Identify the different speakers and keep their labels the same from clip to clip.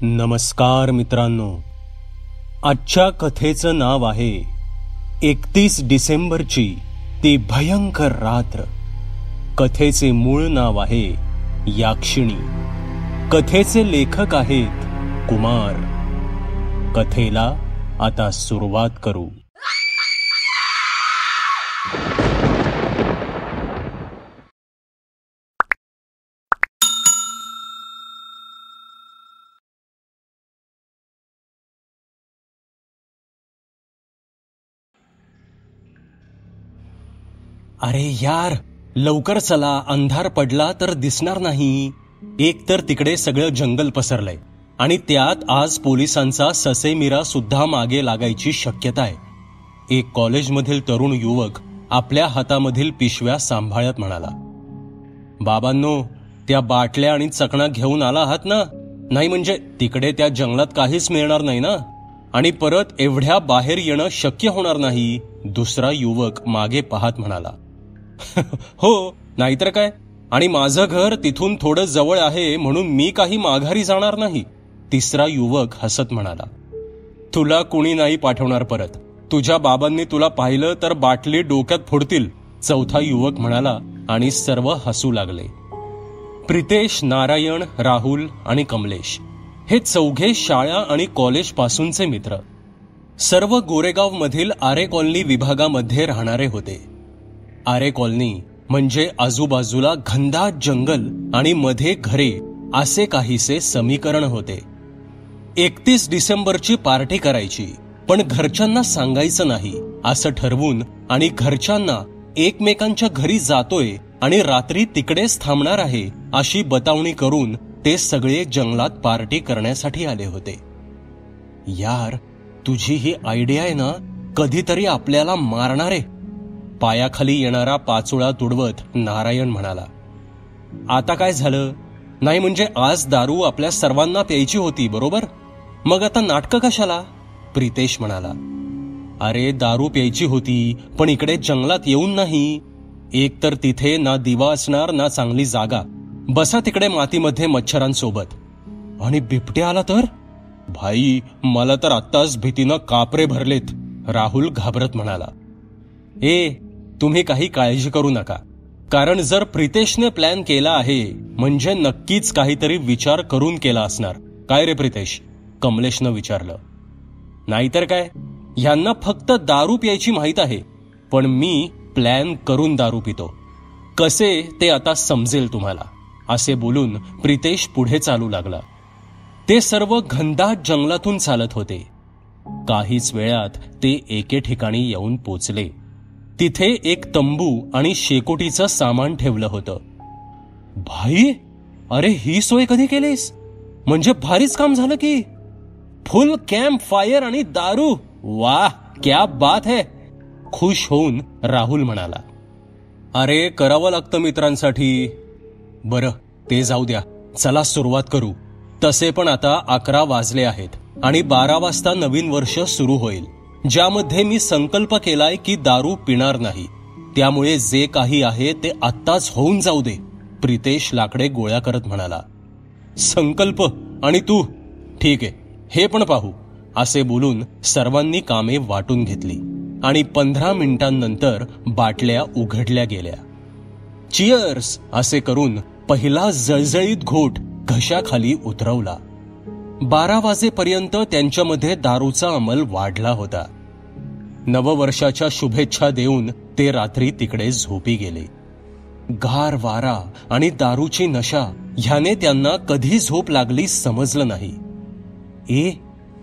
Speaker 1: नमस्कार मित्रांनो, आजच्या कथेचं नाव आहे 31 डिसेंबरची ती भयंकर रात्र. कथेचे मूळ नाव आहे याक्षिणी. कथेचे लेखक आहेत कुमार. कथेला आता सुरुवात करू. अरे यार, लवकर चला, अंधार पडला तर दिसणार नाही. एक तर तिकडे सगळं जंगल पसरलंय आणि त्यात आज पोलिसांचा ससेमिरा सुद्धा मागे लागायची शक्यता आहे. एक कॉलेजमधील तरुण युवक आपल्या हातामधील पिशव्या सांभाळत म्हणाला, बाबांनो, त्या बाटल्या आणि चकणा घेऊन आला आहात ना? नाही म्हणजे तिकडे त्या जंगलात काहीच मिळणार नाही ना, आणि परत एवढ्या बाहेर येणं शक्य होणार नाही. दुसरा युवक मागे पाहत म्हणाला, हो, नाहीतर काय, आणि माझं घर तिथून थोडं जवळ आहे म्हणून मी काही माघारी जाणार नाही. तिसरा युवक हसत म्हणाला, तुला कुणी नाही पाठवणार परत. तुझ्या बाबांनी तुला पाहिलं तर बाटली डोक्यात फोडतील. चौथा युवक म्हणाला आणि सर्व हसू लागले. प्रितेश, नारायण, राहुल आणि कमलेश हे चौघे शाळा आणि कॉलेज पासूनचे मित्र. सर्व गोरेगाव मधील आरे कॉलनी विभागामध्ये राहणारे होते. आरे कॉलनी म्हणजे आजूबाजूला घनदाट जंगल आणि मध्ये घरे असे काहीसे समीकरण होते. 31 डिसेंबरची पार्टी करायची, पण घरच्यांना सांगायचं नाही असं ठरवून आणि घरच्यांना एकमेकांच्या घरी जातोय आणि रात्री तिकडेच थांबणार आहे अशी बतावणी करून ते सगळे जंगलात पार्टी करण्यासाठी आले होते. यार, तुझी ही आयडिया आहे ना, कधीतरी आपल्याला मारणारे. पायाखाली येणारा पाचोळा तुडवत नारायण म्हणाला, आता काय झालं? नाही म्हणजे आज दारू आपल्या सर्वांना प्यायची होती, बरोबर? मग आता नाटकं कशाला? प्रितेश म्हणाला, अरे दारू प्यायची होती, पण इकडे जंगलात येऊन नाही. एक तर तिथे ना दिवा असणार ना चांगली जागा. बसा तिकडे मातीमध्ये मच्छरांसोबत. आणि बिबट्या आला तर? भाई, मला तर आत्ताच भीतीनं कापरे भरलेत. राहुल घाबरत म्हणाला. तुम्ही काही काळजी करू नका, कारण जर प्रितेशने प्लॅन केला आहे म्हणजे नक्कीच काहीतरी विचार करून केला असणार. काय रे प्रितेश? कमलेशनं विचारलं. नाहीतर काय, ह्यांना फक्त दारू प्यायची माहित आहे, पण मी प्लॅन करून दारू पितो. कसे ते आता समजेल तुम्हाला. असे बोलून प्रितेश पुढे चालू लागला. ते सर्व घनदाट जंगलातून चालत होते. काहीच वेळात ते एके ठिकाणी येऊन पोचले. तिथे एक तंबू आणि शेकोटीचं सामान ठेवलं होतं. भाई, अरे ही सोय कधी केलीस? म्हणजे भारीच काम झालं की. फुल कॅम्प फायर आणि दारू, वाह, क्या बात है. खुश होऊन राहुल म्हणाला, अरे करावं लागतं मित्रांसाठी. बरं, ते जाऊ द्या, चला सुरुवात करू. तसे पण आता 11 वाजले आहेत आणि 12 वाजता नवीन वर्ष सुरू होईल, ज्यामध्ये मी संकल्प केलाय की दारू पिणार नाही. त्यामुळे जे काही आहे ते आत्ताच होऊन जाऊ दे. प्रितेश लाकडे गोळा करत म्हणाला. संकल्प आणि तू? ठीक आहे, हे पण पाहू. असे बोलून सर्वांनी कामे वाटून घेतली आणि 15 मिनिटांनंतर बाटल्या उघडल्या गेल्या. चिअर्स असे करून पहिला जळजळीत घोट घशाखाली उतरवला. 12 वाजेपर्यंत त्यांच्यामध्ये दारूचा अंमल वाढला होता. नववर्षाच्या शुभेच्छा देऊन ते रात्री तिकडे झोपी गेले. गार वारा आणि दारूची नशा ह्याने त्यांना कधी झोप लागली समजलं नाही.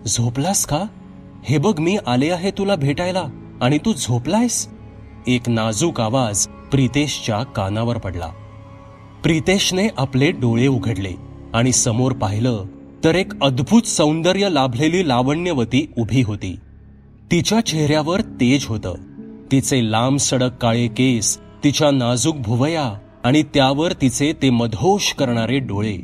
Speaker 1: झोपलास का? हे बघ, मी आले आहे तुला भेटायला आणि तू झोपलायस? एक नाजूक आवाज प्रितेशच्या कानावर पडला. प्रितेशने आपले डोळे उघडले आणि समोर पाहिलं तर एक अद्भुत सौंदर्य लाभलेली लावण्यवती उभी होती. तिच्या चेहऱ्यावर तेज होतं. तिचे लांब सडक काळे केस, तिच्या नाजूक भुवया आणि त्यावर तिचे ते मधोष करणारे डोळे,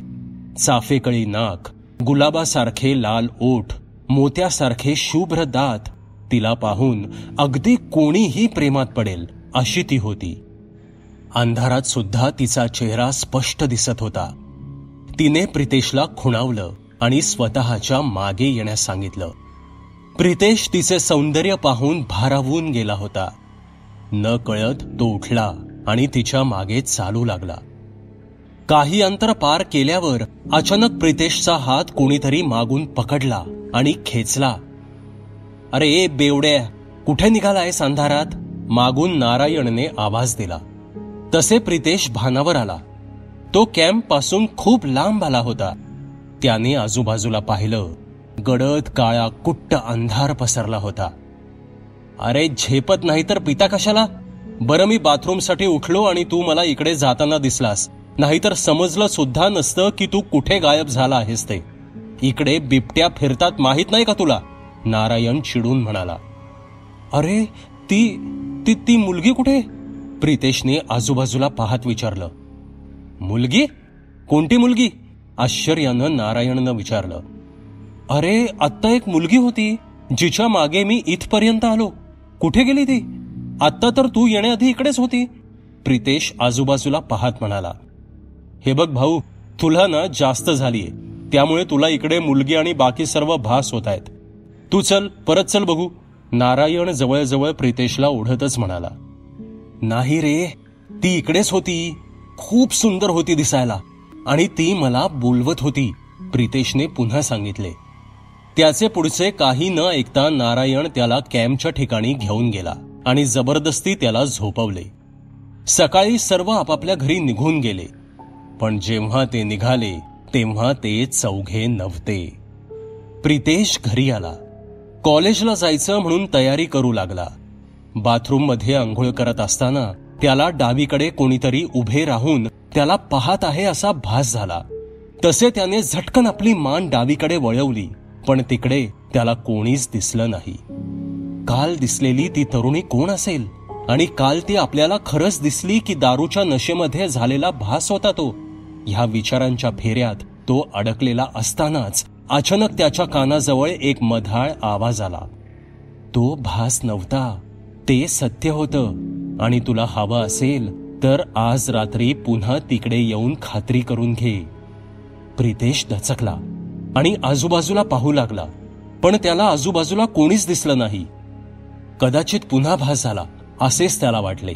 Speaker 1: चाफेकळी नाक, गुलाबासारखे लाल ओठ, मोत्यासारखे शुभ्र दात. तिला पाहून अगदी कोणीही प्रेमात पडेल अशी ती होती. अंधारात सुद्धा तिचा चेहरा स्पष्ट दिसत होता. तिने प्रितेशला खुणावलं आणि स्वतःच्या मागे येण्यास सांगितलं. प्रितेश तिचे सौंदर्य पाहून भारावून गेला होता. न कळत तो उठला आणि तिच्या मागे चालू लागला. काही अंतर पार केल्यावर अचानक प्रितेशचा हात कोणीतरी मागून पकडला आणि खेचला. अरे बेवड्या, कुठे निघालायस अंधारात? मागून नारायणने आवाज दिला. तसे प्रितेश भानावर आला. तो कॅम्प पासून खूप लांब आला होता. त्याने आजूबाजूला पाहिलं. गडद काळा कुट्ट अंधार पसरला होता. अरे झेपत नाही तर पिता कशाला? बरं, मी बाथरूमसाठी उठलो आणि तू मला इकडे जाताना दिसलास, नाहीतर समजलं सुद्धा नसतं की तू कुठे गायब झाला आहेस ते. इकडे बिबट्या फिरतात माहित नाही का तुला? नारायण चिडून म्हणाला. अरे ती मुलगी कुठे? प्रितेशने आजूबाजूला पाहत विचारलं. मुलगी? कोणती मुलगी? आश्चर्यानं नारायणनं विचारलं. अरे आत्ता एक मुलगी होती जिच्या मागे मी इथपर्यंत आलो. कुठे गेली ती? आत्ता तर तू येण्याआधी इकडेच होती. प्रितेश आजूबाजूला पाहत म्हणाला. हे बघ भाऊ, तुला ना जास्त झालीये, त्यामुळे तुला इकडे मुलगी आणि बाकी सर्व भास होत आहेत. तू चल, परत चल बघू. नारायण जवळजवळ प्रितेशला ओढतच म्हणाला. नाही रे, ती इकडेच होती. खूप सुंदर होती दिसायला आणि ती मला बोलवत होती, प्रितेशने पुन्हा सांगितले. त्याचे पुढचे काही न ऐकता नारायण त्याला कॅम्पच्या ठिकाणी घेऊन गेला आणि जबरदस्ती त्याला झोपवले. सकाळी सर्व आपापल्या घरी निघून गेले. पण जेव्हा ते निघाले तेव्हा ते चौघे नव्हते. प्रितेश घरी आला. कॉलेजला जायचं म्हणून तयारी करू लागला. बाथरूममध्ये आंघोळ करत असताना त्याला डावीकडे कोणीतरी उभे राहून त्याला पाहत आहे असा भास झाला. तसे त्याने झटकन आपली मान डावीकडे वळवली, पण तिकडे त्याला कोणीच दिसलं नाही. काल दिसलेली ती तरुणी कोण असेल? आणि काल ती आपल्याला खरंच दिसली की दारूच्या नशेमध्ये झालेला भास होता तो? ह्या विचारांच्या फेऱ्यात तो अडकलेला असतानाच अचानक त्याच्या कानाजवळ एक मधाळ आवाज आला. तो भास नव्हता, ते सत्य होतं. आणि तुला हवं असेल तर आज रात्री पुन्हा तिकडे येऊन खात्री करून घे. प्रितेश दचकला आणि आजूबाजूला पाहू लागला, पण त्याला आजूबाजूला कोणीच दिसलं नाही. कदाचित पुन्हा भास झाला असेच त्याला वाटले.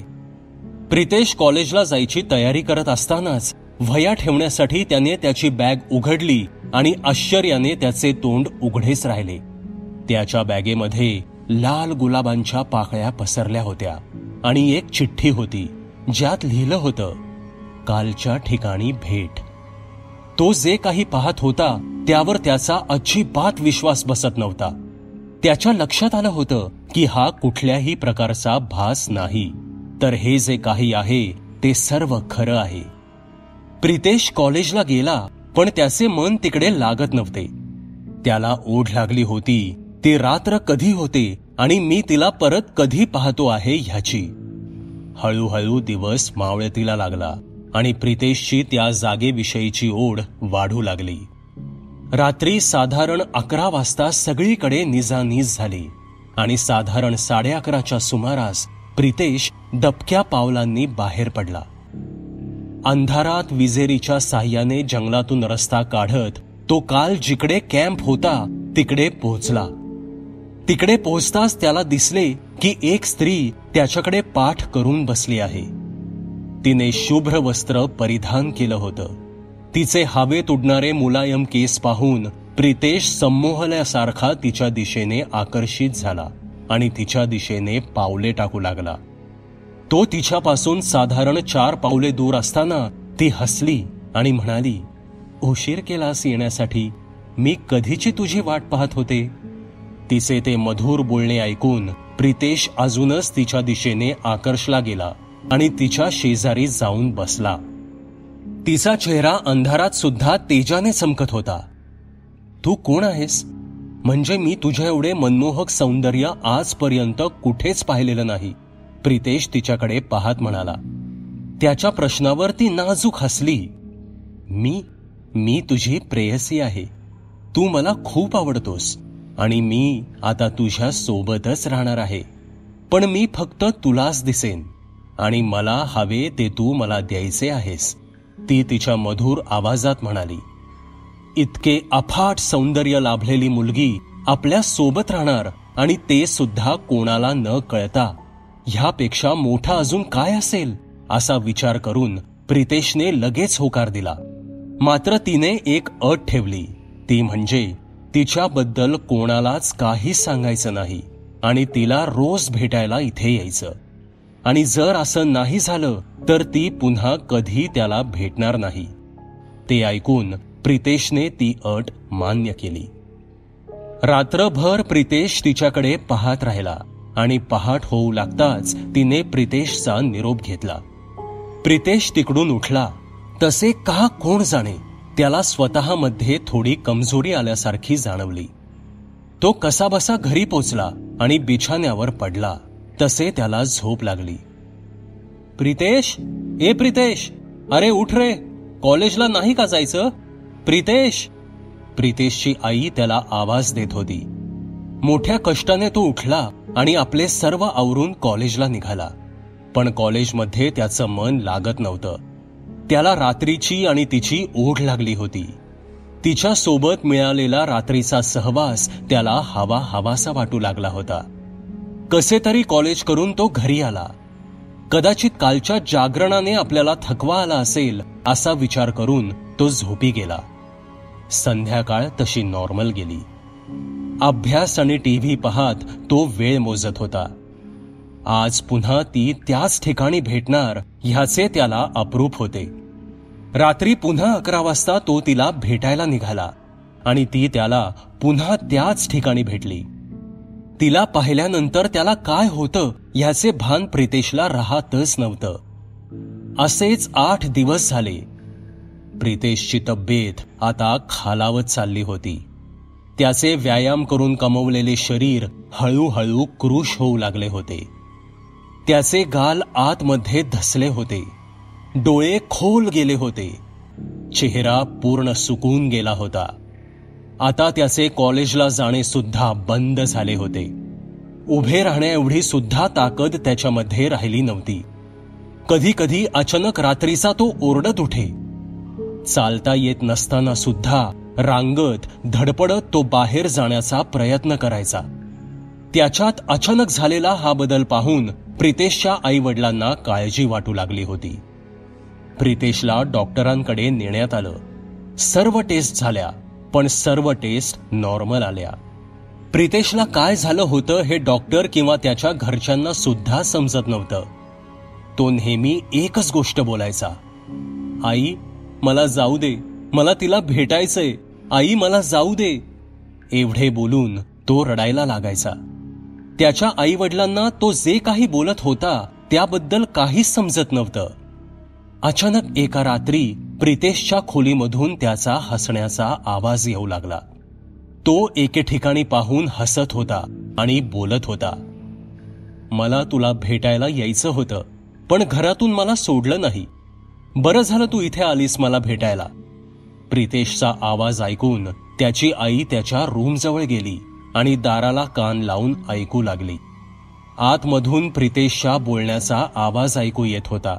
Speaker 1: प्रितेश कॉलेजला जायची तयारी करत असतानाच वह्या ठेवण्यासाठी त्याने त्याची बॅग उघडली आणि आश्चर्याने त्याचे तोंड उघडेच राहिले. त्याच्या बॅगेमध्ये लाल गुलाबांच्या पाकळ्या पसरल्या होत्या आणि एक चिठ्ठी होती ज्यात लिहिलं होतं, कालच्या ठिकाणी भेट. तो जे काही पाहत होता त्यावर त्याचा अजिबात विश्वास बसत नव्हता. त्याच्या लक्षात आलं होतं की हा कुठल्याही प्रकारचा भास नाही, तर हे जे काही आहे ते सर्व खरं आहे. प्रितेश कॉलेजला गेला, पण त्याचे मन तिकडे लागत नव्हते. त्याला ओढ लागली होती ती रात्र कधी होते आणि मी तिला परत कधी पाहतो आहे ह्याची. हळूहळू दिवस मावळतीला लागला आणि प्रितेशची त्या जागेविषयीची ओढ वाढू लागली. रात्री साधारण 11 वाजता सगळीकडे निजानीज झाली आणि साधारण 11:30च्या सुमारास प्रितेश दबक्या पावलांनी बाहेर पडला. अंधारात विजेरीच्या साह्याने जंगलातून रस्ता काढत तो काल जिकडे कॅम्प होता तिकडे पोहोचला. तिकडे पोहोचताच त्याला दिसले की एक स्त्री त्याच्याकडे पाठ करून बसली आहे. तिने शुभ्र वस्त्र परिधान केलं होतं. तिचे हवेत उडणारे मुलायम केस पाहून प्रितेश संमोहल्यासारखा तिच्या दिशेने आकर्षित झाला आणि तिच्या दिशेने पावले टाकू लागला. तो तिच्यापासून साधारण 4 पावले दूर असताना ती हसली आणि म्हणाली, उशीर केलास येण्यासाठी, मी कधीची तुझी वाट पाहत होते. तिचे ते मधुर बोलणे ऐकून प्रितेश अजूनच तिच्या दिशेने आकर्षला गेला आणि तिच्या शेजारी जाऊन बसला. तिचा चेहरा अंधारात सुद्धा तेजाने चमकत होता. तू कोण आहेस? म्हणजे मी तुझ्या एवढे मनमोहक सौंदर्य आजपर्यंत कुठेच पाहिलेलं नाही, प्रितेश तिच्याकडे पाहत म्हणाला. त्याच्या प्रश्नावर ती नाजूक हसली. मी तुझी प्रेयसी आहे. तू मला खूप आवडतोस आणि मी आता तुझ्या सोबतच राहणार आहे. पण मी फक्त तुलाच दिसेन आणि मला हवे ते तू मला द्यायचे आहेस, ती तिच्या मधुर आवाजात म्हणाली. इतके अफाट सौंदर्य लाभलेली मुलगी आपल्या सोबत राहणार आणि ते सुद्धा कोणाला न कळता, ह्यापेक्षा मोठा अजून काय असेल असा विचार करून प्रितेशने लगेच होकार दिला. मात्र तिने एक अट ठेवली, ती म्हणजे तिच्याबद्दल कोणालाच काही सांगायचं नाही आणि तिला रोज भेटायला इथे यायचं. आणि जर असं नाही झालं तर ती पुन्हा कधी त्याला भेटणार नाही. ते ऐकून प्रितेशने ती अट मान्य केली. रात्रभर प्रितेश तिच्याकडे पाहत राहिला आणि पहाट होऊ लागताच तिने प्रितेशचा निरोप घेतला. प्रितेश तिकडून उठला. तसे का कोण जाणे, त्याला स्वतःमध्ये थोडी कमजोरी आल्यासारखी जाणवली. तो कसाबसा घरी पोचला आणि बिछाण्यावर पडला. तसे त्याला झोप लागली. प्रितेश, ए प्रितेश, अरे उठ रे, कॉलेजला नाही का जायचं? प्रितेश. प्रितेशची आई त्याला आवाज देत होती. मोठ्या कष्टाने तो उठला आणि आपले सर्व आवरून कॉलेजला निघाला. पण कॉलेजमध्ये त्याचं मन लागत नव्हतं. त्याला रात्रीची आणि तिची ओढ लागली होती. तिच्या सोबत मिळालेला रात्रीचा सहवास त्याला हवा हवासा वाटू लागला होता. कसे तरी कॉलेज करून तो घरी आला. कदाचित कालच्या जागरणाने आपल्याला थकवा आला असेल असा विचार करून तो झोपी गेला. संध्याकाळ तशी नॉर्मल गेली. अभ्यास आणि टीव्ही पाहत तो वेळ मोजत होता. आज पुन्हा ती त्याच ठिकाणी भेटणार ह्याचे त्याला अप्रूप होते. रात्री पुन्हा 11 वाजता तो तिला भेटायला निघाला आणि ती त्याला पुन्हा त्याच ठिकाणी भेटली. तिला पाहिल्यानंतर त्याला काय होतं ह्याचे भान प्रितेशला राहतच नव्हतं. असेच 8 दिवस झाले. प्रितेशची तब्येत आता खालावत चालली होती. त्याचे व्यायाम करून कमवलेले शरीर हळूहळू कृश होऊ लागले होते. त्याचे गाल आतमध्ये धसले होते. डोळे खोल गेले होते. चेहरा पूर्ण सुकून गेला होता. आता त्याचे कॉलेजला जाणे सुद्धा बंद झाले होते. उभे राहण्या एवढी सुद्धा ताकद त्याच्यामध्ये राहिली नव्हती. कधी कधी अचानक रात्रीचा तो ओरडत उठे. चालता येत नसताना सुद्धा रांगत धडपडत तो बाहेर जाण्याचा प्रयत्न करायचा. त्याच्यात अचानक झालेला हा बदल पाहून प्रितेशच्या आई वडिलांना काळजी वाटू लागली होती. प्रितेशला डॉक्टरांकडे नेण्यात आलं. सर्व टेस्ट झाल्या, पण सर्व टेस्ट नॉर्मल आल्या. प्रितेशला काय झालं होतं हे डॉक्टर किंवा त्याच्या घरच्यांना सुद्धा समजत नव्हतं. तो नेहमी एकच गोष्ट बोलायचा, आई मला जाऊ दे, मला तिला भेटायचंय, आई मला जाऊ दे. एवढे बोलून तो रडायला लागायचा. त्याच्या आई वडिलांना तो जे काही बोलत होता त्याबद्दल काहीच समजत नव्हतं. अचानक एका रात्री प्रितेशच्या खोलीमधून त्याचा हसण्याचा आवाज येऊ लागला. तो एके ठिकाणी पाहून हसत होता आणि बोलत होता, मला तुला भेटायला यायचं होतं, पण घरातून मला सोडलं नाही. बरं झालं तू इथे आलीस मला भेटायला. प्रितेशचा आवाज ऐकून त्याची आई त्याच्या रूमजवळ गेली आणि दाराला कान लावून ऐकू लागली. आतमधून प्रितेशच्या बोलण्याचा आवाज ऐकू येत होता.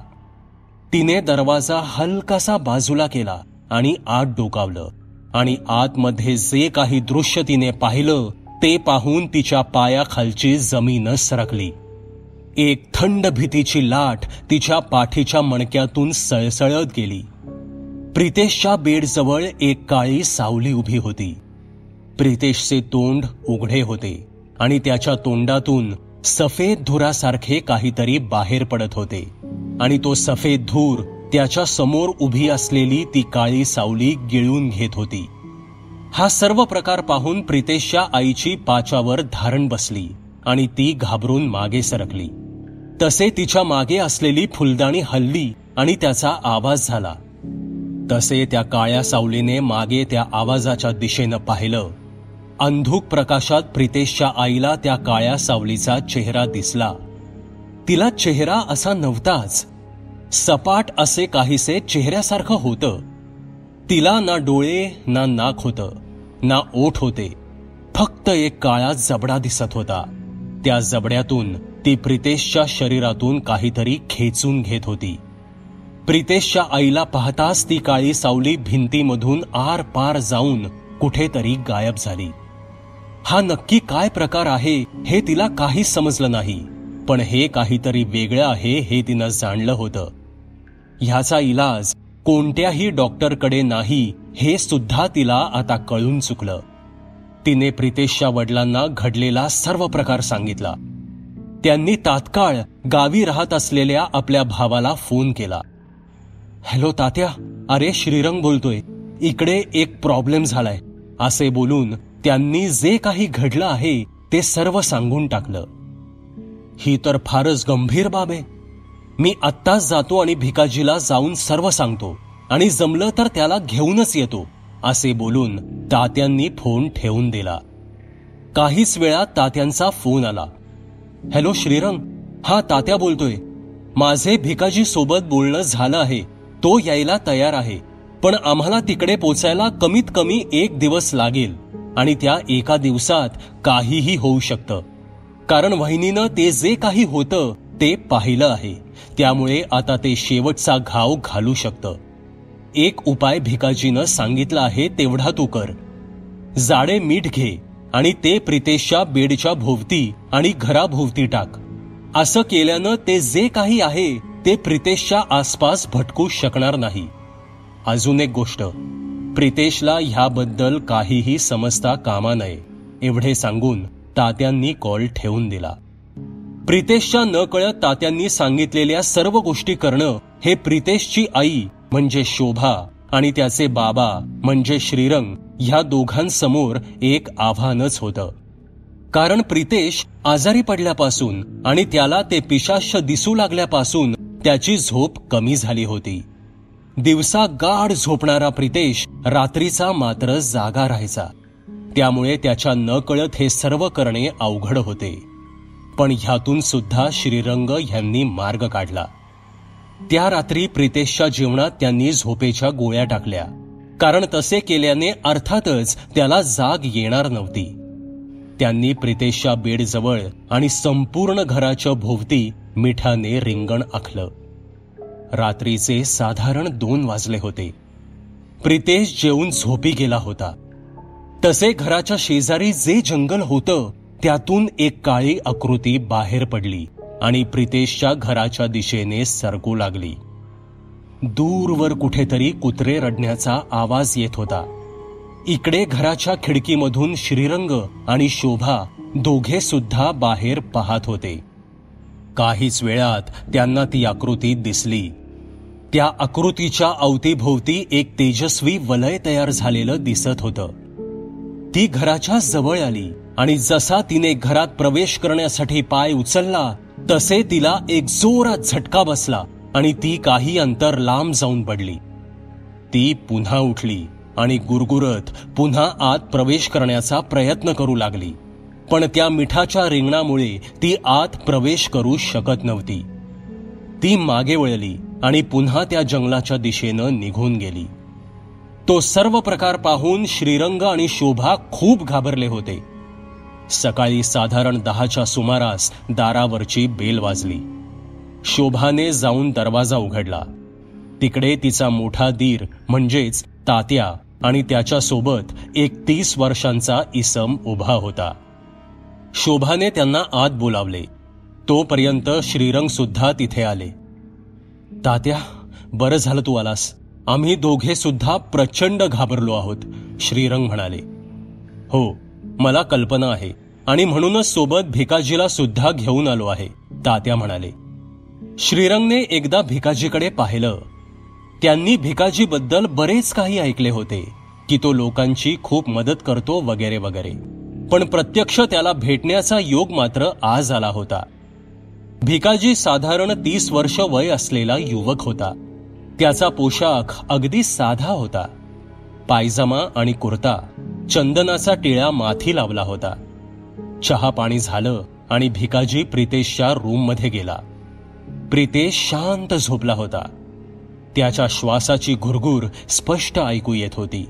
Speaker 1: तिने दरवाजा हलकासा बाजूला केला आणि आत डोकावलं आणि आतमध्ये जे काही दृश्य तिने पाहिलं ते पाहून तिच्या पायाखालची जमीनच सरकली. एक थंड भीतीची लाट तिच्या पाठीच्या मणक्यातून सळसळत गेली. प्रितेशच्या बेडजवळ एक काळी सावली उभी होती. प्रितेशचे तोंड उघडे होते आणि त्याच्या तोंडातून सफेद धुरासारखे काहीतरी बाहेर पडत होते आणि तो सफेद धूर त्याच्या समोर उभी असलेली ती काळी सावली गिळून घेत होती. हा सर्व प्रकार पाहून प्रितेशच्या आईची पाचावर धारण बसली आणि ती घाबरून मागे सरकली. तसे तिच्या मागे असलेली फुलदाणी हलली आणि त्याचा आवाज झाला. तसे त्या काळ्या सावलीने मागे त्या आवाजाच्या दिशेनं पाहिलं. अंधुक प्रकाशात प्रितेशच्या आईला त्या काळ्या सावलीचा चेहरा दिसला. तिला चेहरा असा नव्हताच. सपाट असे काहीसे चेहऱ्यासारखं होतं. तिला ना डोळे ना नाक होतं, ना ओठ होते. फक्त एक काळा जबडा दिसत होता. त्या जबड्यातून ती प्रितेशच्या शरीरातून काहीतरी खेचून घेत होती. प्रितेशच्या आईला पाहताच ती काळी सावली भिंतीमधून आर पार जाऊन कुठेतरी गायब झाली. हा नक्की काय प्रकार आहे हे तिला काहीच समजलं नाही, पण हे काहीतरी वेगळं आहे हे तिनं जाणलं होतं. ह्याचा इलाज कोणत्याही डॉक्टरकडे नाही हे सुद्धा तिला आता कळून चुकलं. तिने प्रितेशच्या वडिलांना घडलेला सर्व प्रकार सांगितला. त्यांनी तात्काळ गावी राहत असलेल्या आपल्या भावाला फोन केला. हॅलो तात्या, अरे श्रीरंग बोलतोय, इकडे एक प्रॉब्लेम झालाय असे बोलून त्यांनी जे काही घडलं आहे ते सर्व सांगून टाकलं. ही तर फारच गंभीर बाब आहे. मी आत्ताच जातो आणि भिकाजीला जाऊन सर्व सांगतो आणि जमलं तर त्याला घेऊनच येतो असे बोलून तात्यांनी फोन ठेवून दिला. काहीच वेळात तात्यांचा फोन आला. हॅलो श्रीरंग, हा तात्या बोलतोय. माझे भिकाजी सोबत बोलणं झालं आहे, तो यायला तयार आहे, पण आम्हाला तिकडे पोचायला कमीत कमी 1 दिवस लागेल आणि त्या एका दिवसात काहीही होऊ शकतं, कारण वहिनीनं ते जे काही होतं ते पाहिलं आहे. त्यामुळे आता ते शेवटचा घाव घालू शकतं. एक उपाय भिकाजीनं सांगितला आहे, तेवढा तू कर. जाडे मीठ घे आणि ते प्रितेशच्या बेडच्या भोवती आणि घराभोवती टाक. असं केल्यानं ते जे काही आहे ते प्रितेशच्या आसपास भटकू शकणार नाही. अजून एक गोष्ट, प्रितेशला ह्याबद्दल काहीही समजता कामा नये एवढे सांगून तात्यांनी कॉल ठेवून दिला. प्रितेशच्या नकळत तात्यांनी सांगितलेल्या सर्व गोष्टी करणं हे प्रितेशची आई म्हणजे शोभा आणि त्याचे बाबा म्हणजे श्रीरंग ह्या दोघांसमोर एक आव्हानच होतं. कारण प्रितेश आजारी पडल्यापासून आणि त्याला ते पिशाच्य दिसू लागल्यापासून त्याची झोप कमी झाली होती. दिवसा गाढ झोपणारा प्रितेश रात्रीचा मात्र जागा राहायचा. त्यामुळे त्याच्या नकळत हे सर्व करणे अवघड होते. पण ह्यातून सुद्धा श्रीरंग यांनी मार्ग काढला. त्या रात्री प्रितेशच्या जीवनात त्यांनी झोपेच्या गोळ्या टाकल्या, कारण तसे केल्याने अर्थातच त्याला जाग येणार नव्हती. त्यांनी प्रितेशच्या बेडजवळ आणि संपूर्ण घराच्या भोवती मिठाने रिंगण आखलं. रात्रीचे साधारण 2 वाजले होते. प्रितेश जेवून झोपी गेला होता. तसे घराच्या शेजारी जे जंगल होतं त्यातून एक काळी आकृती बाहेर पडली आणि प्रितेशच्या घराच्या दिशेने सरकू लागली. दूरवर कुठेतरी कुत्रे रडण्याचा आवाज येत होता. इकडे घराच्या खिडकीमधून श्रीरंग आणि शोभा दोघे सुद्धा बाहेर पाहत होते. काहीच वेळात त्यांना ती आकृती दिसली. त्या आकृतीच्या अवतीभोवती एक तेजस्वी वलय तयार झालेलं दिसत होतं. ती घराच्या जवळ आली आणि जसा तिने घरात प्रवेश करण्यासाठी पाय उचलला तसे तिला एक जोरात झटका बसला आणि ती काही अंतर लांब जाऊन पडली. ती पुन्हा उठली आणि गुरगुरत पुन्हा आत प्रवेश करण्याचा प्रयत्न करू लागली, पण त्या मिठाच्या रिंगणामुळे ती आत प्रवेश करू शकत नव्हती. ती मागे वळली आणि पुन्हा त्या जंगलाच्या दिशेनं निघून गेली. तो सर्व प्रकार पाहून श्रीरंग आणि शोभा खूप घाबरले होते. सकाळी साधारण 10च्या सुमारास दारावरची बेल वाजली. शोभाने जाऊन दरवाजा उघडला. तिकडे तिचा मोठा दीर म्हणजेच तात्या आणि त्याच्यासोबत एक 30 वर्षांचा इसम उभा होता. शोभाने त्यांना आत बोलावले. तोपर्यंत श्रीरंग सुद्धा तिथे आले. तात्या, बरं झालं तू आलास. आम्ही दोघे सुद्धा प्रचंड घाबरलो आहोत, श्रीरंग म्हणाले. हो, मला कल्पना आहे आणि म्हणूनच सोबत भिकाजीला सुद्धा घेऊन आलो आहे, तात्या म्हणाले. श्रीरंगने एकदा भिकाजीकडे पाहिलं. त्यांनी भिकाजीबद्दल बरेच काही ऐकले होते की तो लोकांची खूप मदत करतो वगैरे वगैरे, पण प्रत्यक्ष त्याला भेटण्याचा योग मात्र आज आला होता. भिकाजी साधारण 30 वर्ष वय असलेला युवक होता. त्याचा पोशाख अगदी साधा होता. पायजमा आणि कुर्ता, चंदनाचा टिळा माथी लावला होता. चहा पाणी झालं आणि भिकाजी प्रितेशच्या रूममध्ये गेला. प्रितेश शांत झोपला होता. त्याच्या श्वासाची घुरघुर स्पष्ट ऐकू येत होती.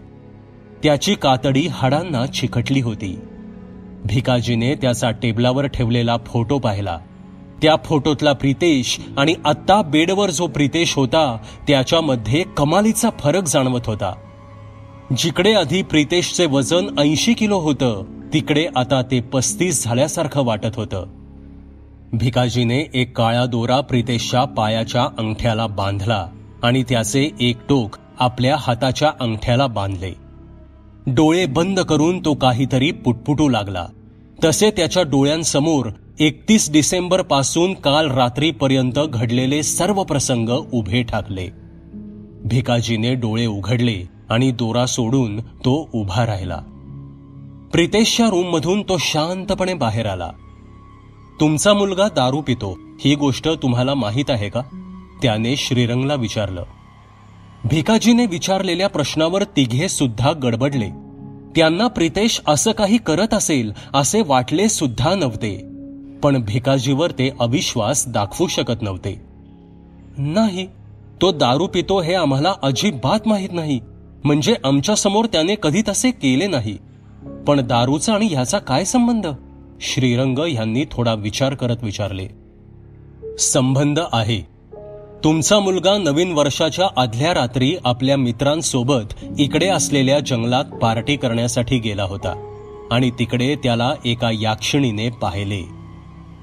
Speaker 1: त्याची कातडी हाडांना चिकटली होती. भिकाजीने त्याचा टेबलावर ठेवलेला फोटो पाहिला. त्या फोटोतला प्रितेश आणि आत्ता बेडवर जो प्रितेश होता त्याच्यामध्ये कमालीचा फरक जाणवत होता. जिकडे आधी प्रितेशचे वजन 80 किलो होतं तिकडे आता ते 35 झाल्यासारखं वाटत होतं. भिकाजीने एक काळा दोरा प्रितेशच्या पायाच्या अंगठ्याला बांधला आणि त्याचे एक टोक आपल्या हाताच्या अंगठ्याला बांधले. डोळे बंद करून तो काहीतरी पुटपुटू लागला. तसे त्याच्या डोळ्यांसमोर 31 डिसेंबर पासून काल रात्रीपर्यंत घडलेले सर्व प्रसंग उभे ठाकले. भिकाजीने डोळे उघडले आणि दोरा सोडून तो उभा राहिला. प्रितेशच्या रूममधून तो शांतपणे बाहेर आला. तुमचा मुलगा दारू पितो ही गोष्ट तुम्हाला माहीत आहे का? त्याने श्रीरंगला विचारलं. भिकाजीने विचारलेल्या प्रश्नावर तिघे सुद्धा गडबडले. त्यांना प्रितेश असं काही करत असेल असे वाटले सुद्धा नव्हते, पण भिकाजीवर ते अविश्वास दाखवू शकत नव्हते. नाही, तो दारू पितो हे आम्हाला अजिबात माहीत नाही. म्हणजे आमच्या समोर त्याने कधी तसे केले नाही. पण दारूचा आणि ह्याचा काय संबंध? श्रीरंग यांनी थोडा विचार करत विचारले. संबंध आहे. तुमचा मुलगा नवीन वर्षाच्या आदल्या रात्री आपल्या मित्रांसोबत इकडे असलेल्या जंगलात पार्टी करण्यासाठी गेला होता आणि तिकडे त्याला एका याक्षिणीने पाहिले.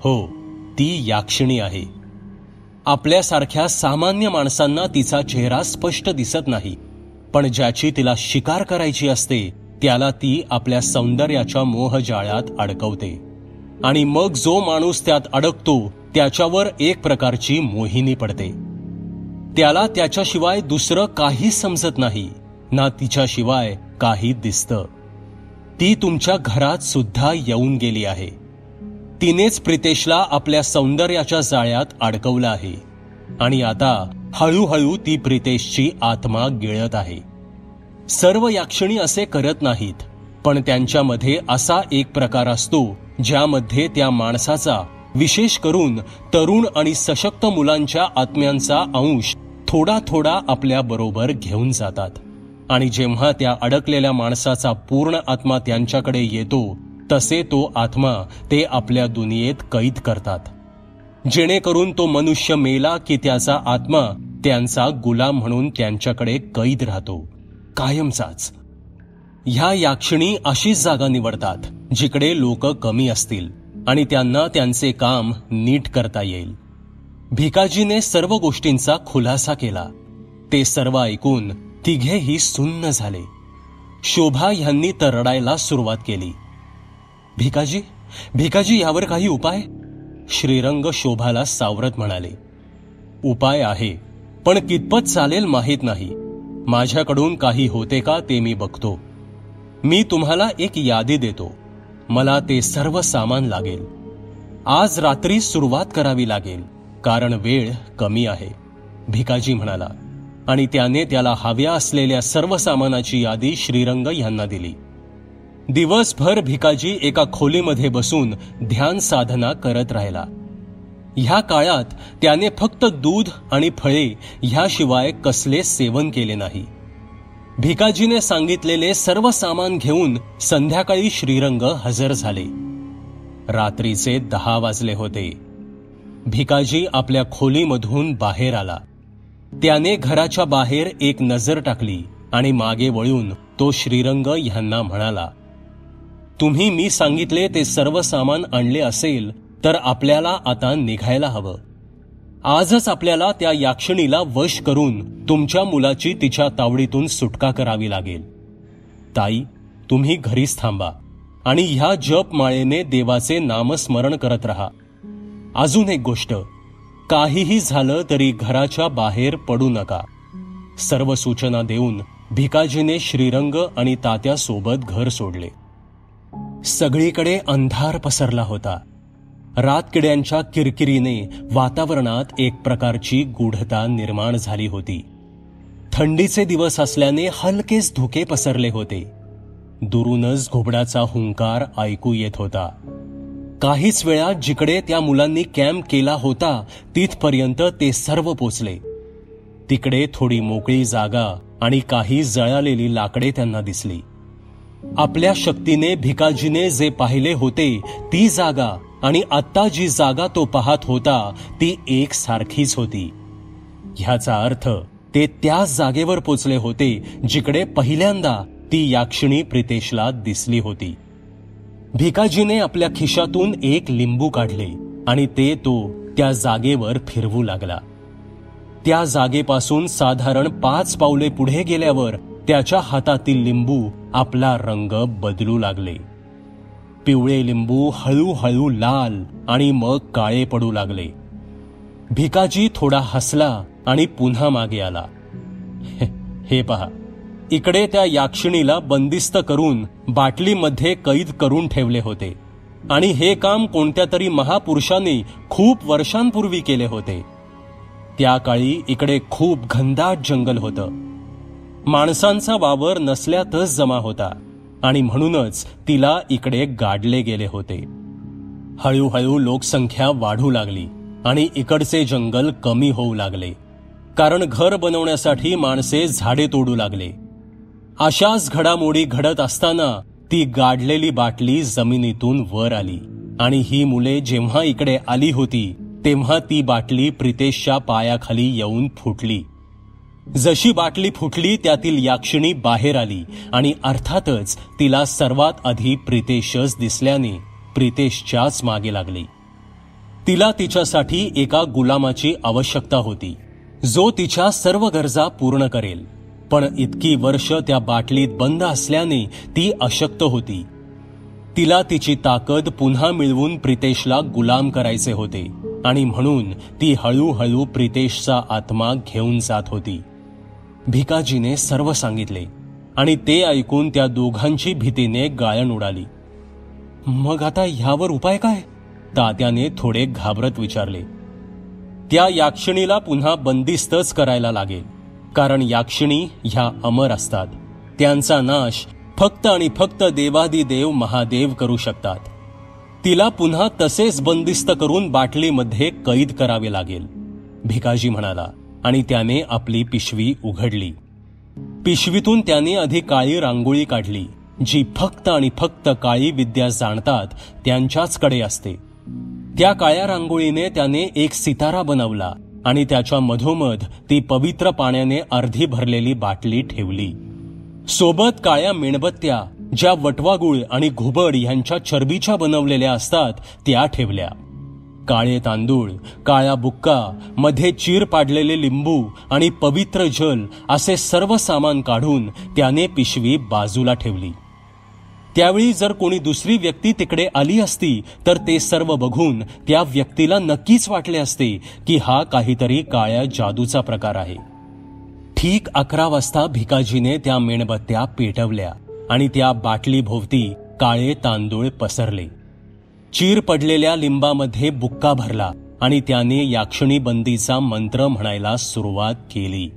Speaker 1: हो, ती याक्षिणी आहे. आपल्यासारख्या सामान्य माणसांना तिचा चेहरा स्पष्ट दिसत नाही, पण ज्याची तिला शिकार करायची असते त्याला ती आपल्या सौंदर्याच्या मोहजाळ्यात अडकवते आणि मग जो माणूस त्यात अडकतो त्याच्यावर एक प्रकारची मोहिनी पडते. त्याला त्याच्याशिवाय दुसरं काही समजत नाही, ना तिच्याशिवाय काही दिसतं. ती तुमच्या घरात सुद्धा येऊन गेली आहे. तिनेच प्रितेशला आपल्या सौंदर्याच्या जाळ्यात अडकवलं आहे आणि आता हळूहळू ती प्रितेशची आत्मा गिळत आहे. सर्व याक्षिणी असे करत नाहीत, पण त्यांच्यामध्ये असा एक प्रकार असतो ज्यामध्ये त्या माणसाचा, विशेष करून तरुण आणि सशक्त मुलांच्या आत्म्यांचा अंश थोडा थोडा आपल्या बरोबर घेऊन जातात आणि जेव्हा त्या अडकलेल्या माणसाचा पूर्ण आत्मा त्यांच्याकडे येतो तसे तो आत्मा ते आपल्या दुनियेत कैद करतात, जेणेकरून तो मनुष्य मेला की त्याचा आत्मा त्यांचा गुलाम म्हणून त्यांच्याकडे कैद राहतो, कायमचाच. ह्या याक्षिणी अशीच जागा निवडतात जिकडे लोक कमी असतील आणि त्यांना त्यांचे काम नीट करता येईल. भिकाजीने सर्व गोष्टींचा खुलासा केला. ते सर्व ऐकून तिघेही सुन्न झाले. शोभा यांनी तर रडायला सुरुवात केली. भिकाजी, भिकाजी, यावर काही उपाय? श्रीरंग शोभाला सावरत म्हणाले. उपाय आहे, पण कितपत चालेल माहीत नाही. माझ्याकडून काही होते का ते मी बघतो. मी तुम्हाला एक यादी देतो. मला ते सर्व सामान लागेल. आज रात्री सुरुवात करावी लागेल, कारण वेळ कमी आहे, भिकाजी म्हणाला आणि त्याने त्याला हव्या असलेल्या सर्व सामानाची यादी श्रीरंग यांना दिली. दिवसभर भिकाजी एका खोलीमध्ये बसून ध्यान साधना करत राहिला. ह्या काळात त्याने फक्त दूध आणि फळे ह्याशिवाय कसले सेवन केले नाही. भिकाजीने सांगितलेले सर्व सामान घेऊन संध्याकाळी श्रीरंग हजर झाले. रात्रीचे 10 वाजले होते. भिकाजी आपल्या खोलीमधून बाहेर आला. त्याने घराच्या बाहेर एक नजर टाकली आणि मागे वळून तो श्रीरंग यांना म्हणाला, तुम्ही मी सांगितले ते सर्व सामान आणले असेल तर आपल्याला आता निघायला हवं. आजच आपल्याला त्या याक्षिणीला वश करून तुमच्या मुलाची तिच्या तावडीतून सुटका करावी लागेल. ताई, तुम्ही घरीच थांबा आणि ह्या जपमाळेने देवाचे नामस्मरण करत राहा. अजून एक गोष्ट, काहीही झालं तरी घराच्या बाहेर पडू नका. सर्व सूचना देऊन भिकाजीने श्रीरंग आणि तात्यासोबत घर सोडले. सगळीकडे अंधार पसरला होता. रातकिड्यांच्या किरकिरीने वातावरणात एक प्रकारची गूढता निर्माण झाली होती. थंडीचे दिवस असल्याने हलकेच धुके पसरले होते. दुरूनच घोबडाचा हुंकार ऐकू येत होता. काहीच वेळात जिकडे त्या मुलांनी कॅम्प केला होता तिथपर्यंत ते सर्व पोचले. तिकडे थोडी मोकळी जागा आणि काही जळालेली लाकडे त्यांना दिसली. आपल्या शक्तीने भिकाजीने जे पाहिले होते ती जागा आणि आत्ता जी जागा तो पाहत होता ती एक सारखीच होती. ह्याचा अर्थ ते त्याच जागेवर पोचले होते जिकडे पहिल्यांदा ती याक्षिणी प्रितेशला दिसली होती. भिकाजीने आपल्या खिशातून एक लिंबू काढले आणि ते तो त्या जागेवर फिरवू लागला. त्या जागेपासून साधारण 5 पावले पुढे गेल्यावर त्याच्या हातातील लिंबू आपला रंग बदलू लागले. पिवळे लिंबू हळूहळू लाल आणि मग काळे पडू लागले. भिकाजी थोडा हसला आणि पुन्हा मागे आला. हे पहा, इकडे त्या याक्षिणीला बंदिस्त करून बाटलीमध्ये कैद करून ठेवले होते आणि हे काम कोणत्या तरी महापुरुषांनी खूप वर्षांपूर्वी केले होते. त्या काळी इकडे खूप घनदाट जंगल होतं. माणसांचा वावर नसल्यातच जमा होता आणि म्हणूनच तिला इकडे गाडले गेले होते. हळूहळू लोकसंख्या वाढू लागली आणि इकडचे जंगल कमी होऊ लागले, कारण घर बनवण्यासाठी माणसे झाडे तोडू लागले. अशाच घडामोडी घडत असताना ती गाडलेली बाटली जमिनीतून वर आली आणि ही मुले जेव्हा इकडे आली होती तेव्हा ती बाटली प्रितेशच्या पायाखाली येऊन फुटली. जशी बाटली फुटली त्यातील याक्षिणी बाहेर आली आणि अर्थातच तिला सर्वात आधी प्रितेशच दिसल्याने प्रितेशच्याच मागे लागली. तिला तिच्यासाठी एका गुलामाची आवश्यकता होती, जो तिच्या सर्व गरजा पूर्ण करेल. पण इतकी वर्ष त्या बाटलीत बंद असल्याने ती अशक्त होती. तिला तिची ताकद पुन्हा मिळवून प्रितेशला गुलाम करायचे होते आणि म्हणून ती हळूहळू प्रितेशचा आत्मा घेऊन जात होती. भिकाजीने सर्व सांगितले आणि ते ऐकून त्या दोघांची भीतीने गाळण उडाली. मग आता ह्यावर उपाय काय? तात्याने थोडे घाबरत विचारले. त्या याक्षिणीला पुन्हा बंदिस्तच करायला लागेल, कारण याक्षिणी ह्या अमर असतात. त्यांचा नाश फक्त आणि फक्त देवादिदेव महादेव करू शकतात. तिला पुन्हा तसेच बंदिस्त करून बाटलीमध्ये कैद करावे लागेल, भिकाजी म्हणाला आणि त्याने आपली पिशवी उघडली. पिशवीतून त्याने आधी काळी रांगोळी काढली, जी फक्त आणि फक्त काळी विद्या जाणतात त्यांच्याचकडे असते. त्या काळ्या रांगोळीने त्याने एक सितारा बनवला आणि त्याच्या मधोमध ती पवित्र पाण्याने अर्धी भरलेली बाटली ठेवली. सोबत काळ्या मेणबत्त्या, ज्या वटवागुळ आणि घुबड यांच्या चरबीच्या बनवलेल्या असतात, त्या ठेवल्या. काळे तांदूळ, काळा बुक्का, मध्ये चीर पाडलेले लिंबू आणि पवित्र जल असे सर्व सामान काढून त्याने पिशवी बाजूला ठेवली. त्यावेळी जर कोणी दुसरी व्यक्ती तिकडे आली असती तर ते सर्व बघून त्या व्यक्तीला नक्कीच वाटले असते की हा काहीतरी काळ्या जादूचा प्रकार आहे. ठीक 11 वाजता भिकाजीने त्या मेणबत्त्या पेटवल्या आणि त्या बाटलीभोवती काळे तांदूळ पसरले. चीर पडलेल्या लिंबामध्ये बुक्का भरला आणि त्याने याक्षिणी बंदीचा मंत्र म्हणायला सुरुवात केली.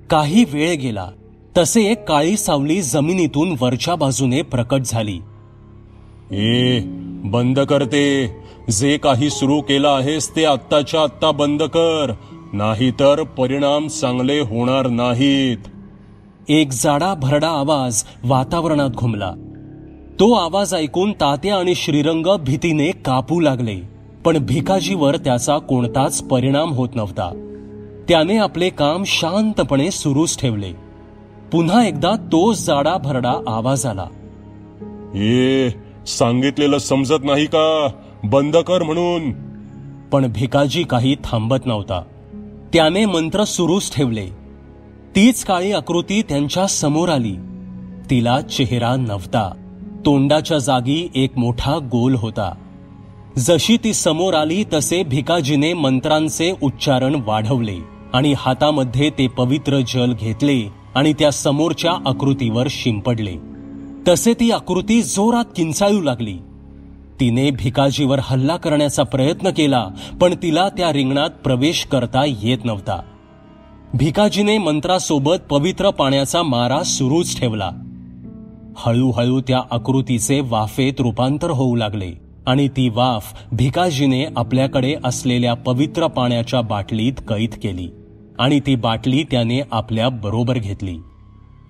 Speaker 1: काही वेळ गेला तसे एक काळी सावली जमिनीतून वरच्या बाजूने प्रकट झाली. बंद करते, जे काही सुरू केलं आहेस ते आत्ताच्या आत्ता बंद कर, नाहीतर परिणाम चांगले होणार नाहीत. एक जाडा भरडा आवाज वातावरणात घुमला. तो आवाज ऐकून तात्या आणि श्रीरंग भीतीने कापू लागले, पण भिकाजीवर त्याचा कोणताच परिणाम होत नव्हता. त्याने आपले काम शांतपणे सुरूच ठेवले. पुन्हा एकदा तोच जाडा भरडा आवाज आला.
Speaker 2: सांगितलेलं समजत नाही का? बंद कर म्हणून.
Speaker 1: पण भिकाजी काही थांबत नव्हता. त्याने मंत्र सुरूच ठेवले. तीच काळी आकृती त्यांच्या समोर आली. तिला चेहरा नव्हता. तोंडाच्या जागी एक मोठा गोल होता. जशी ती समोर आली तसे भिकाजीने मंत्रांचे उच्चारण वाढवले आणि हातामध्ये ते पवित्र जल घेतले आणि त्या समोरच्या आकृतीवर शिंपडले. तसे ती आकृती जोरात किंचाळू लागली. तिने भिकाजीवर हल्ला करण्याचा प्रयत्न केला, पण तिला त्या रिंगणात प्रवेश करता येत नव्हता. भिकाजीने मंत्रासोबत पवित्र पाण्याचा मारा सुरूच ठेवला. हळूहळू त्या आकृतीचे वाफेत रूपांतर होऊ लागले आणि ती वाफ भिकाजीने आपल्याकडे असलेल्या पवित्र पाण्याच्या बाटलीत कैद केली आणि ती बाटली त्याने आपल्या बरोबर घेतली.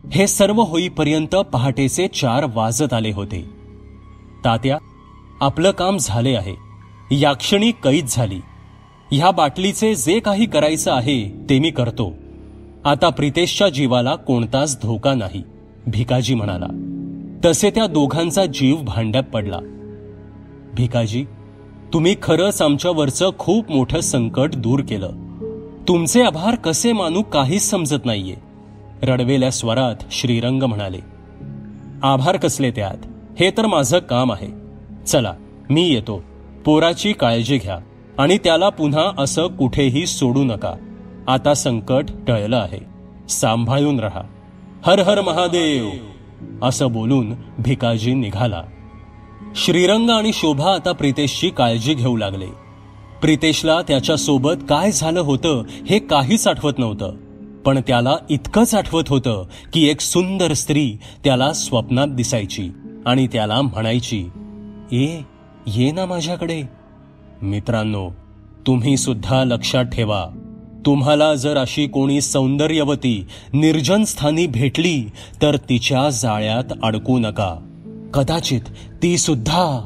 Speaker 1: हे सर्व होईपर्यंत पहाटेचे 4 वाजत आले होते. तात्या, आपलं काम झाले आहे. या क्षणी कैद झाली. ह्या बाटलीचे जे काही करायचं आहे ते मी करतो. आता प्रितेशच्या जीवाला कोणताच धोका नाही, भिकाजी म्हणाला. तसे त्या दोघांचा जीव भांड्यात पडला. भिकाजी, तुम्ही खरंच आमच्यावरचं खूप मोठं संकट दूर केलं. तुमचे आभार कसे मानू काहीच समजत नाहीये, रडवेल्या स्वरात श्रीरंग म्हणाले. आभार कसले त्यात, हे तर माझं काम आहे. चला मी येतो. पोराची काळजी घ्या आणि त्याला पुन्हा असं कुठेही सोडू नका. आता संकट टळलं आहे, सांभाळून राहा. हर हर महादेव, असं बोलून भिकाजी निघाला. श्रीरंग आणि शोभा आता प्रितेशची काळजी घेऊ लागले. प्रितेशला त्याच्यासोबत काय झालं होतं हे काहीच आठवत नव्हतं, पण त्याला इतकंच आठवत होतं की एक सुंदर स्त्री त्याला स्वप्नात दिसायची आणि त्याला म्हणायची, ये ना माझ्याकडे. मित्रांनो, तुम्ही सुद्धा लक्षात ठेवा, तुम्हाला जर अशी कोणी सौंदर्यवती निर्जन स्थानी भेटली तर तिच्या जाळ्यात अडकू नका. कदाचित ती सुद्धा.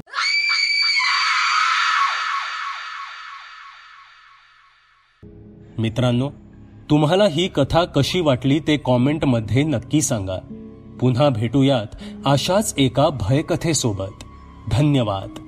Speaker 1: मित्रांनो, तुम्हाला ही कथा कशी वाटली ते कॉमेंटमध्ये नक्की सांगा. पुन्हा भेटूयात अशाच एका भयकथेसोबत. धन्यवाद.